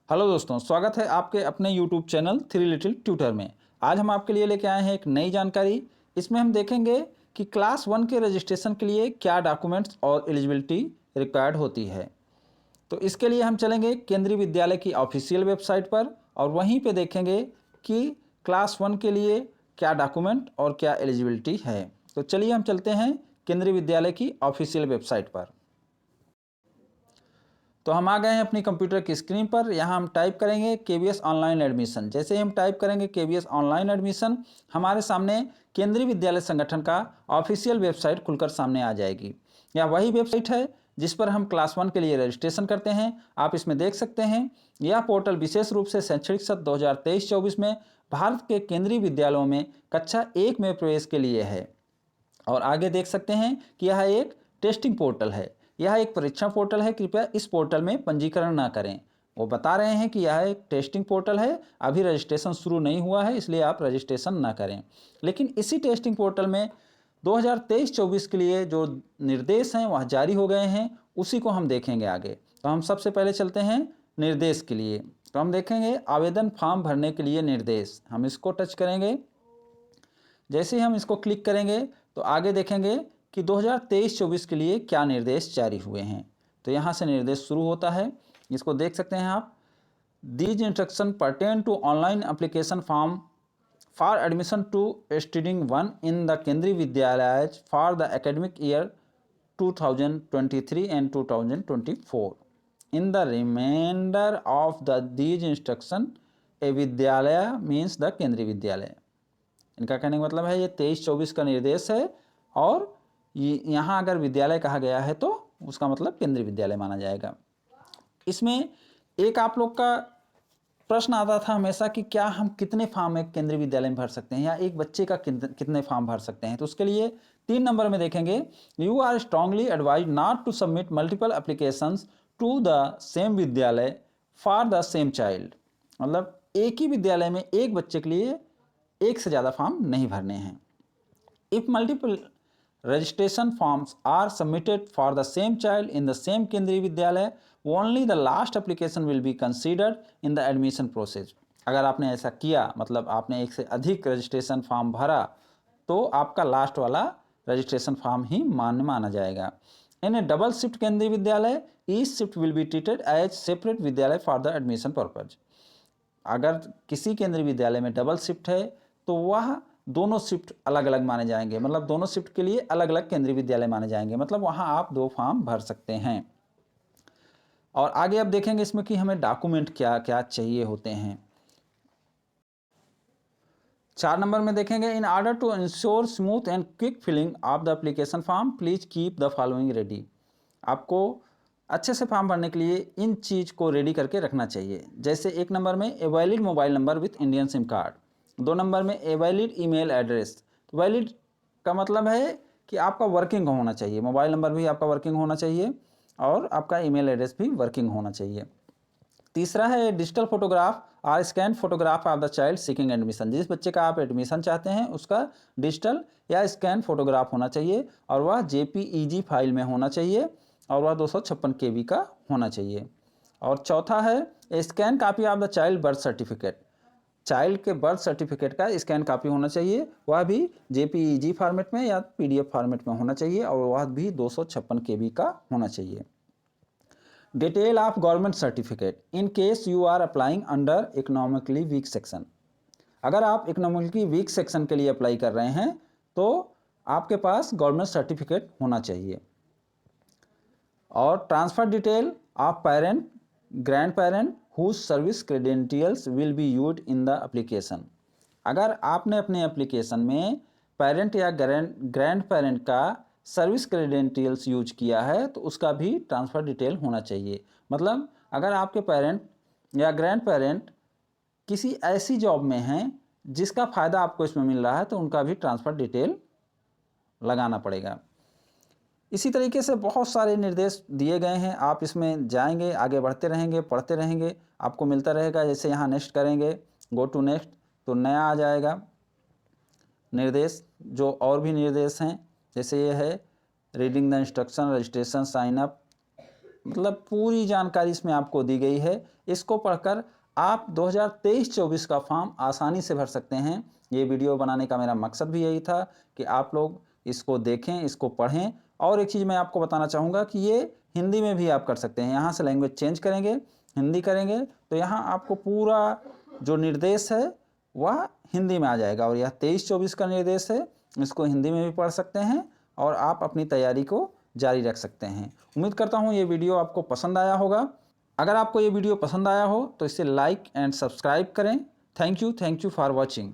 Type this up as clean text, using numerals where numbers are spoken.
Hello दोस्तों, स्वागत है आपके अपने YouTube channel three little tutor में। आज हम आपके लिए लेके आए हैं एक नई जानकारी। इसमें हम देखेंगे कि क्लास 1 के रजिस्ट्रेशन के लिए क्या डॉक्यूमेंट्स और एलिजिबिलिटी रिक्वायर्ड होती है। तो इसके लिए हम चलेंगे केंद्रीय विद्यालय की ऑफिशियल वेबसाइट पर और वहीं पे देखेंगे कि क्लास 1 के लिए क्या डॉक्यूमेंट और क्या एलिजिबिलिटी है। तो चलिए हम चलते हैं केंद्रीय विद्यालय की ऑफिशियल वेबसाइट पर। तो हम आ गए हैं अपनी कंप्यूटर की स्क्रीन पर। यहाँ हम टाइप करेंगे KVS ऑनलाइन एडमिशन। जैसे ही हम टाइप करेंगे KVS ऑनलाइन एडमिशन, हमारे सामने केंद्रीय विद्यालय संगठन का ऑफिशियल वेबसाइट खुलकर सामने आ जाएगी। यह वही वेबसाइट है जिस पर हम क्लास 1 के लिए रजिस्ट्रेशन करते हैं। आप इसमें देख सकते हैं, यह पोर्टल विशेष रूप से शैक्षणिक सत्र 2023-24 में भारत के केंद्रीय विद्यालयों में कक्षा 1 में प्रवेश के लिए है। और आगे देख सकते हैं कि यह एक टेस्टिंग पोर्टल है, यह एक परीक्षण पोर्टल है। कृपया इस पोर्टल में पंजीकरण ना करें। वो बता रहे हैं कि यह एक टेस्टिंग पोर्टल है, अभी रजिस्ट्रेशन शुरू नहीं हुआ है, इसलिए आप रजिस्ट्रेशन ना करें। लेकिन इसी टेस्टिंग पोर्टल में 2023-24 के लिए जो निर्देश हैं वह जारी हो गए हैं, उसी को हम देखेंगे आगे। तो हम सबसे पहले चलते हैं निर्देश के लिए। तो हम देखेंगे आवेदन फॉर्म भरने के लिए निर्देश, हम इसको टच करेंगे। जैसे ही हम इसको क्लिक करेंगे तो आगे देखेंगे कि 2023-24 के लिए क्या निर्देश जारी हुए हैं। तो यहाँ से निर्देश शुरू होता है, इसको देख सकते हैं आप। These instruction pertain to online application form for admission to studying 1 in the Kendriya Vidyalaya for the academic year 2023 and 2024 in the reminder of the these instruction a Vidyalaya means the Kendriya विद्यालय। इनका कहने का मतलब है ये 23-24 का निर्देश है और यहाँ अगर विद्यालय कहा गया है तो उसका मतलब केंद्रीय विद्यालय माना जाएगा। इसमें एक आप लोग का प्रश्न आता था हमेशा कि क्या हम कितने फॉर्म एक केंद्रीय विद्यालय में भर सकते हैं या एक बच्चे का कितने फॉर्म भर सकते हैं। तो उसके लिए 3 नंबर में देखेंगे, you are strongly advise not to submit multiple applications to the same vidyalaya for the same child. मतलब एक ही विद्यालय में एक बच्चे के लिए एक से ज़्यादा फॉर्म नहीं भरने हैं। If multiple registration forms are submitted for the same child in the same केंद्रीय विद्यालय, only the last application will be considered in the admission process। अगर आपने ऐसा किया, मतलब आपने एक से अधिक रजिस्ट्रेशन फॉर्म भरा, तो आपका लास्ट वाला रजिस्ट्रेशन फॉर्म ही मान्य माना जाएगा। इन A double shift Kendriya Vidyalaya, each shift will be treated as separate vidyalaya for the admission purpose. अगर किसी केंद्रीय विद्यालय में डबल शिफ्ट है तो वह दोनों शिफ्ट अलग अलग माने जाएंगे, मतलब दोनों शिफ्ट के लिए अलग अलग केंद्रीय विद्यालय माने जाएंगे, मतलब वहां आप 2 फॉर्म भर सकते हैं। और आगे अब देखेंगे इसमें कि हमें डॉक्यूमेंट क्या क्या चाहिए होते हैं। 4 नंबर में देखेंगे, in order to ensure smooth and quick filling of the application form please keep the following ready. आपको अच्छे से फॉर्म भरने के लिए इन चीज़ को रेडी करके रखना चाहिए। जैसे 1 नंबर में a valid mobile number with Indian SIM card, 2 number में ए वैलिड ईमेल एड्रेस। तो वैलिड का मतलब है कि आपका वर्किंग होना चाहिए, मोबाइल नंबर भी आपका वर्किंग होना चाहिए और आपका ईमेल एड्रेस भी वर्किंग होना चाहिए। तीसरा है डिजिटल फोटोग्राफ और scan photograph of the child seeking admission. जिस बच्चे का आप एडमिशन चाहते हैं उसका डिजिटल या स्कैन फोटोग्राफ होना चाहिए और वह JPEG फाइल में होना चाहिए और वह 256 KB का होना चाहिए। और चौथा है scan copy of the child birth certificate. Child के बर्थ सर्टिफिकेट का स्कैन कॉपी होना चाहिए, वह भी JPEG फॉर्मेट में या PDF फॉर्मेट में होना चाहिए और वह भी 256 KB का होना चाहिए। Detail of government certificate in case you are applying under economically weak section. अगर आप इकोनॉमिकली वीक सेक्शन के लिए अप्लाई कर रहे हैं तो आपके पास गवर्नमेंट सर्टिफिकेट होना चाहिए। और transfer detail of parent grand parent whose service credentials will be used in the application. अगर आपने अपने एप्लीकेशन में पेरेंट या ग्रैंड पेरेंट का सर्विस क्रेडेंटियल्स यूज किया है तो उसका भी ट्रांसफ़र डिटेल होना चाहिए। मतलब अगर आपके पेरेंट या ग्रैंड पेरेंट किसी ऐसी जॉब में हैं जिसका फ़ायदा आपको इसमें मिल रहा है तो उनका भी ट्रांसफ़र डिटेल लगाना पड़ेगा। इसी तरीके से बहुत सारे निर्देश दिए गए हैं, आप इसमें जाएंगे, आगे बढ़ते रहेंगे, पढ़ते रहेंगे, आपको मिलता रहेगा। जैसे यहाँ नेक्स्ट करेंगे, गो टू नेक्स्ट, तो नया आ जाएगा निर्देश। जो और भी निर्देश हैं जैसे ये है reading the instruction, registration, sign up, मतलब पूरी जानकारी इसमें आपको दी गई है। इसको पढ़कर आप 2023-24 का फॉर्म आसानी से भर सकते हैं। ये वीडियो बनाने का मेरा मकसद भी यही था कि आप लोग इसको देखें, इसको पढ़ें। और एक चीज़ मैं आपको बताना चाहूँगा कि ये हिंदी में भी आप कर सकते हैं। यहाँ से लैंग्वेज चेंज करेंगे, हिंदी करेंगे, तो यहाँ आपको पूरा जो निर्देश है वह हिंदी में आ जाएगा। और यह 23-24 का निर्देश है, इसको हिंदी में भी पढ़ सकते हैं और आप अपनी तैयारी को जारी रख सकते हैं। उम्मीद करता हूँ ये वीडियो आपको पसंद आया होगा। अगर आपको ये वीडियो पसंद आया हो तो इसे लाइक एंड सब्सक्राइब करें। Thank you for watching.